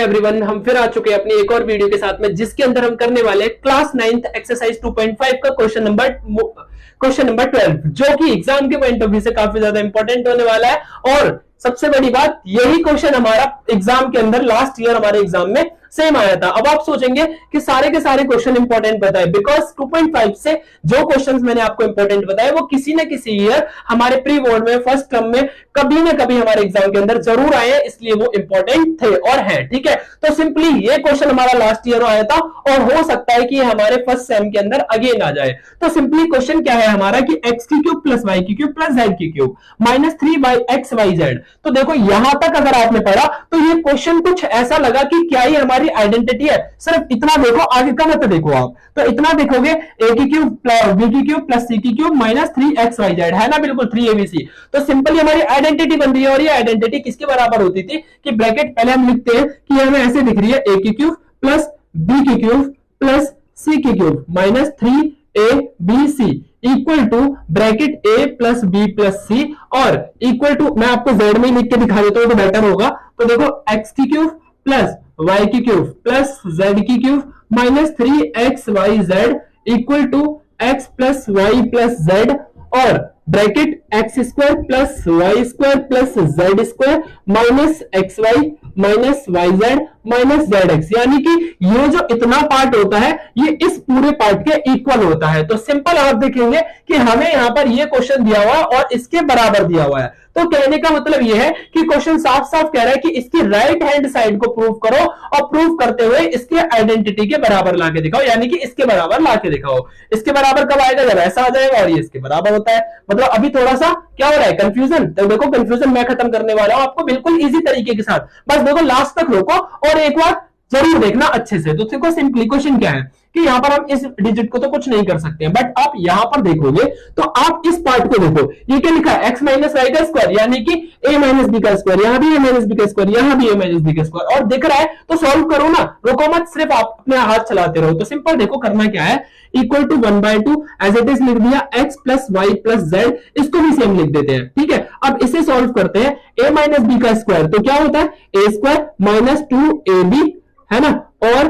Everyone, हम फिर आ चुके हैं अपनी एक और वीडियो के साथ में, जिसके अंदर हम करने वाले हैं क्लास 9th एक्सरसाइज 2.5 का क्वेश्चन नंबर 12, जो कि एग्जाम के पॉइंट ऑफ व्यू से काफी ज्यादा इंपॉर्टेंट होने वाला है। और सबसे बड़ी बात, यही क्वेश्चन हमारा एग्जाम के अंदर लास्ट ईयर हमारे एग्जाम में सेम आया था। अब आप सोचेंगे कि सारे के सारे क्वेश्चन इंपॉर्टेंट बताए, बिकॉज 2.5 से जो क्वेश्चंस मैंने आपको इंपॉर्टेंट बताए वो किसी ना किसी ईयर हमारे प्री बोर्ड में फर्स्ट टर्म में कभी ना कभी हमारे एग्जाम के अंदर जरूर आए हैं, इसलिए वो इंपॉर्टेंट थे और है। ठीक है, तो सिंपली ये क्वेश्चन हमारा लास्ट ईयर आया था और हो सकता है कि हमारे फर्स्ट सेम के अंदर अगेन आ जाए। तो सिंपली क्वेश्चन क्या है हमारा कि एक्स की क्यूब प्लस वाई की क्यूब प्लस जेड की क्यूब माइनस 3/xyz। तो देखो यहां तक अगर आपने पढ़ा तो ये क्वेश्चन कुछ ऐसा लगा कि क्या ये हमारी आइडेंटिटी है। सिर्फ इतना देखो, आगे का मत देखो आप, तो इतना देखोगे a की क्यूब b की क्यूब प्लस c की क्यूब माइनस 3xyz है ना, बिल्कुल 3abc। तो सिंपली हमारी आइडेंटिटी बन रही है और ये आइडेंटिटी किसके बराबर होती थी कि ब्रैकेट पहले हम लिखते हैं कि हमें ऐसे दिख रही है a की क्यूब प्लस b की क्यूब प्लस c की cube minus 3abc equal to bracket a plus b plus c और इक्वल टू, मैं आपको z में लिख के दिखा देता हूं तो बेटर होगा। तो देखो x की क्यूब प्लस y की क्यूब प्लस z की cube minus 3xyz equal to x plus y plus z और bracket x square plus y square plus z square minus x y minus y z minus z x, यानी कि ये जो इतना part होता है ये इस पूरे पार्ट के इक्वल होता है। तो सिंपल आप देखेंगे कि हमें यहां पर ये क्वेश्चन दिया हुआ है और इसके बराबर दिया हुआ है। तो कहने का मतलब यह है कि क्वेश्चन साफ साफ कह रहा है कि इसकी राइट हैंड साइड को प्रूव करो और प्रूव करते हुए इसके आइडेंटिटी के बराबर लाके दिखाओ, यानी कि इसके बराबर लाके दिखाओ। इसके बराबर कब आएगा, जब ऐसा आ जाएगा और ये इसके बराबर होता है। मतलब अभी थोड़ा सा क्या हो रहा है, कंफ्यूजन। तो देखो कंफ्यूजन मैं खत्म करने वाला हूं आपको बिल्कुल इजी तरीके के साथ, बस देखो लास्ट तक रोको और एक बार जरूर देखना अच्छे से। तो देखो सिंपली क्वेश्चन क्या है कि यहां पर हम इस डिजिट को तो कुछ नहीं कर सकते हैं, बट आप यहां पर देखोगे तो आप इस पार्ट को देखो, ये क्या लिखा है x माइनस वाई का स्क्वायर, यानी कि a माइनस बी का स्क्वायर, यहां भी a माइनस बी का स्क्वायर, यहां भी a माइनस बी का स्क्वायर, और दिख रहा है तो सॉल्व करो ना, रुको मत, सिर्फ आप अपने हाथ चलाते रहो। तो सिंपल देखो करना क्या है, equal to 1/2 as it is लिख दिया x plus y plus z, इसको भी सेम लिख देते हैं। ठीक है, अब इसे सॉल्व करते हैं, a माइनस बी का स्क्वायर तो क्या होता है a स्क्वायर माइनस 2ab है ना, और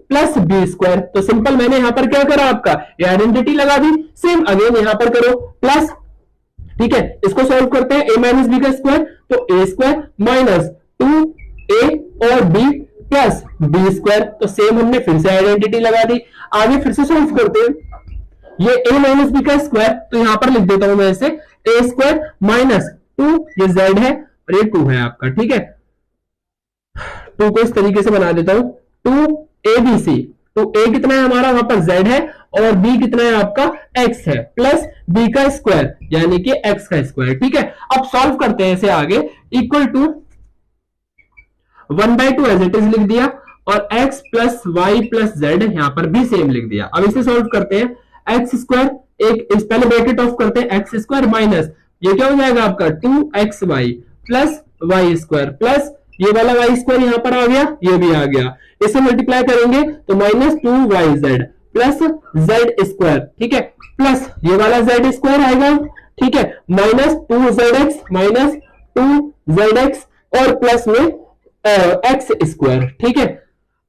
प्लस बी स्क्वायर। तो सिंपल मैंने यहां पर क्या करा, आपका आइडेंटिटी लगा दी, सेम अगेन यहां पर करो प्लस। ठीक है, इसको सॉल्व करते हैं, a माइनस बी का स्क्वायर तो a स्क्वायर माइनस 2a और b प्लस बी स्क्वायर। तो सेम हमने फिर से आइडेंटिटी लगा दी, आगे फिर से सॉल्व करते हैं, ये a माइनस बी का स्क्वायर तो यहां पर लिख देता हूं मैं इसे a स्क्वायर माइनस 2, ये z है और ये 2 है आपका। ठीक है, 2 को इस तरीके से बना देता हूं, 2abc, तो a कितना है हमारा वहां पर z है और b कितना है आपका x है, प्लस b का स्क्वायर यानी कि x का स्क्वायर। ठीक है, अब सॉल्व करते हैं इसे आगे, equal to 1/2 as it is लिख दिया और x plus y plus z यहां पर भी सेम लिख दिया। अब इसे सॉल्व करते हैं, एक्स स्क्वायर, एक इस पहले ब्रैकेट ऑफ करते हैं, एक्स स्क्वायर माइनस ये क्या हो जाएगा आपका 2xy plus y square plus ये वाला वाई स्क्वायर यहां पर आ गया, ये भी आ गया, इसे मल्टीप्लाई करेंगे तो minus 2yz plus z square. ठीक है, प्लस ये वाला जेड स्क्वायर आएगा। ठीक है, माइनस 2zx माइनस 2zx और प्लस में एक्स स्क्वायर। ठीक है,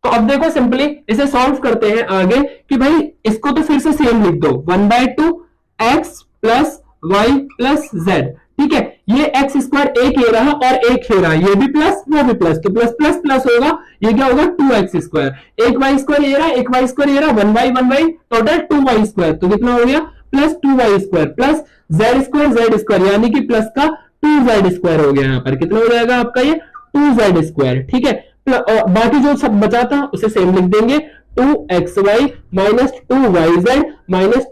तो अब देखो सिंपली इसे सॉल्व करते हैं आगे कि भाई इसको तो फिर से सेम लिख दो, 1/2 x plus y plus z. ठीक है, ये एक्स स्क्वायर एक ये रहा और एक ये रहा, ये भी प्लस वो भी प्लस, तो प्लस प्लस प्लस होगा, ये क्या होगा 2x स्क्वायर, एक वाई स्क्वायर ये रहा, एक वाई स्क्वायर ये रहा, 1y टोटल 2y स्क्वायर, तो कितना हो गया plus 2y square plus z square यानी कि प्लस का 2z स्क्वायर हो गया, यहाँ पर कितना हो जाएगा आपका ये 2z स्क्वायर। ठीक है, बाकी जो सब बचा था उसे सेम लिख देंगे, 2xy minus 2yz minus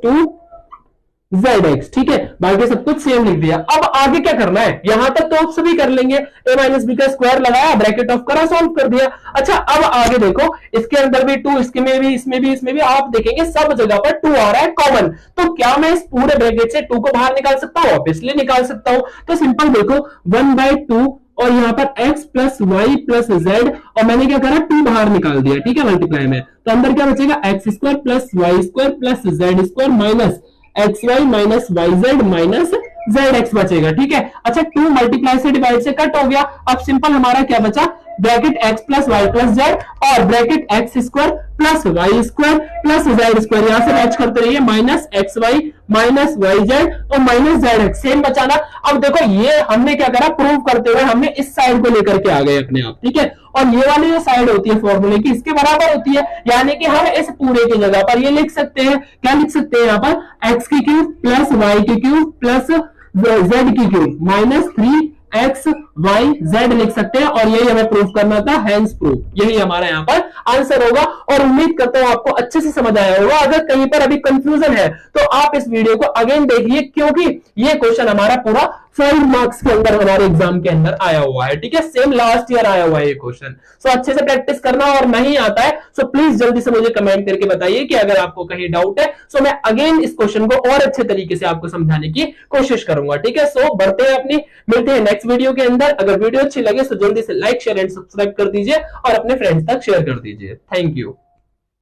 2zx। ठीक है, बाकी सब कुछ सेम लिख दिया। अब आगे क्या करना है, यहां तक तो आप सभी कर लेंगे, a माइनस बी का स्क्वायर लगाया, ब्रैकेट ऑफ करा, सॉल्व कर दिया। अच्छा, अब आगे देखो, इसके अंदर भी 2, इसके में भी, इसमें भी आप देखेंगे सब जगह पर 2 आ रहा है कॉमन। तो क्या मैं इस पूरे ब्रैकेट से 2 को बाहर निकाल सकता हूं? ऑब्वियसली निकाल सकता हूं। तो सिंपल देखो 1/2 और यहां पर x plus y plus z और मैंने क्या करा 2 बाहर निकाल दिया। ठीक है, मल्टीप्लाई में, तो अंदर क्या बचेगा x square plus y square plus z square minus x y minus y z minus z x बचेगा। ठीक है, अच्छा 2 मल्टीप्लाई से डिवाइड से कट हो गया। अब सिंपल हमारा क्या बचा, bracket x plus y plus z और bracket x square plus y square plus z square, यहां से मैच करते रहिए, minus x y minus y z और माइनस जेड एक्स, सेम बचाना। अब देखो ये हमने क्या करा, प्रूव करते हुए हमने इस साइड को लेकर के आ गए अपने आप, ठीक है। और ये वाली जो साइड होती है फॉर्मूले की इसके बराबर होती है, यानी कि हम इस पूरे की जगह पर ये लिख सकते हैं, क्या लिख सकते हैं यहाँ पर, एक्स की क्यूब प्लस वाई की क्यूब प्लस जेड की cube minus 3x y z लिख सकते हैं, और यही हमें प्रूफ करना था, हेंस प्रूफ, यही हमारा यहाँ पर आंसर होगा। और उम्मीद करता हूं आपको अच्छे से समझ आया होगा। अगर कहीं पर अभी कंफ्यूजन है तो आप इस वीडियो को अगेन देखिए, क्योंकि ये क्वेश्चन हमारा पूरा 5 मार्क्स के अंदर हमारे एग्जाम के अंदर आया हुआ है, ठीक है, सेम लास्ट ईयर आया हुआ है ये क्वेश्चन। सो अच्छे से प्रैक्टिस करना, और नहीं आता है सो प्लीज जल्दी से मुझे कमेंट करके बताइए कि अगर आपको कहीं डाउट है। सो मैं अगेन इस क्वेश्चन को और अच्छे तरीके से आपको समझाने की कोशिश करूंगा, ठीक है। सो बढ़ते हैं अपनी, मिलते हैं नेक्स्ट वीडियो के अंदर। अगर वीडियो अच्छी लगे तो जल्दी से लाइक शेयर एंड सब्सक्राइब कर दीजिए और अपने फ्रेंड्स तक शेयर कर दीजिए। Thank you.